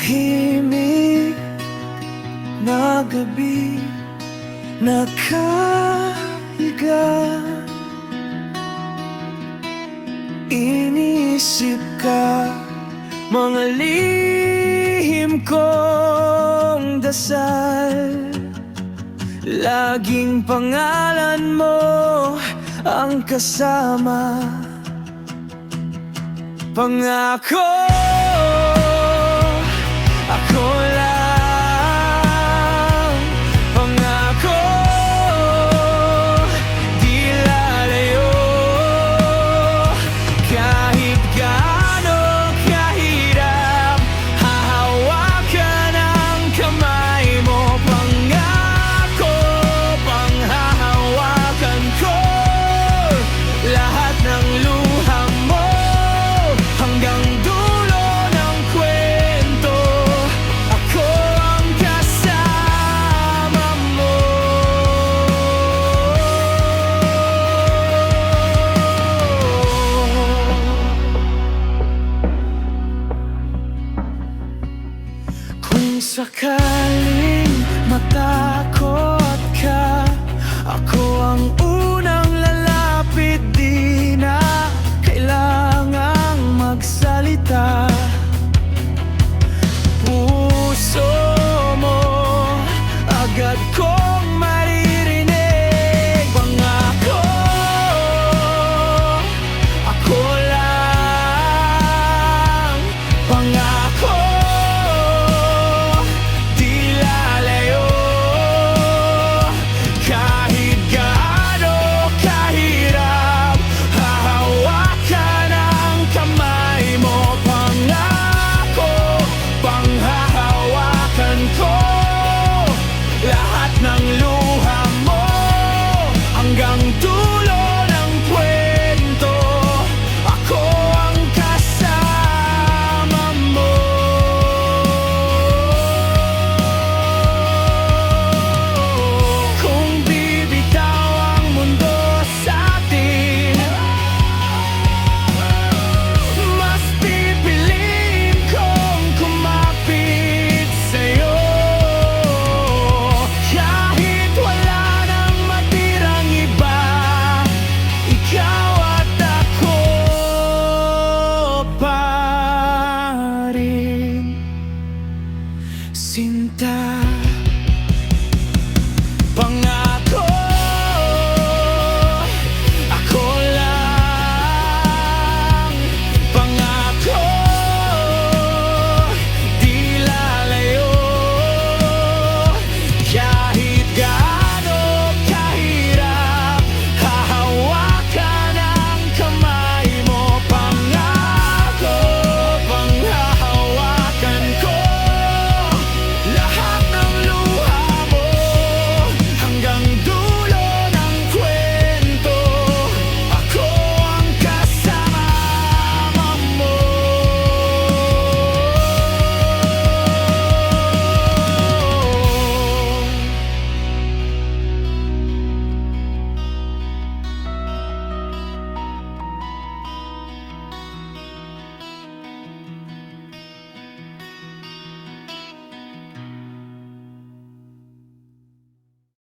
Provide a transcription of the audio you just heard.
tahimik na gabi, nakahiga, iniisip ka, mga lihim kong dasal. Laging pangalan mo ang kasama. Pangako, ako lang. Pangako, di lalayo. Kahit gaano kahirap, hahawakan ang kamay mo. Pangako, panghahawakan ko lahat ng luha mo. Hanggang dulo ng kwento, ako ang kasama mo. Kung sakaling matakot ka, ako ang unang lalapit. Di na kailangang magsalita. Puso mo agad kong maririnig. Pangako, ako lang. Pangako, di lalayo. Kahit gaano kahirap, hahawakan ang kamay mo. Pangako, panghahawakan ko lahat ng luha mo. Hanggang dulo ng kwento, ako ang kasama mo. Kung bibitaw ang mundo sa atin, mas pipiliin kong kumapit sa'yo. Kahit wala nang matirang iba, ikaw at ako pa rin, sinta.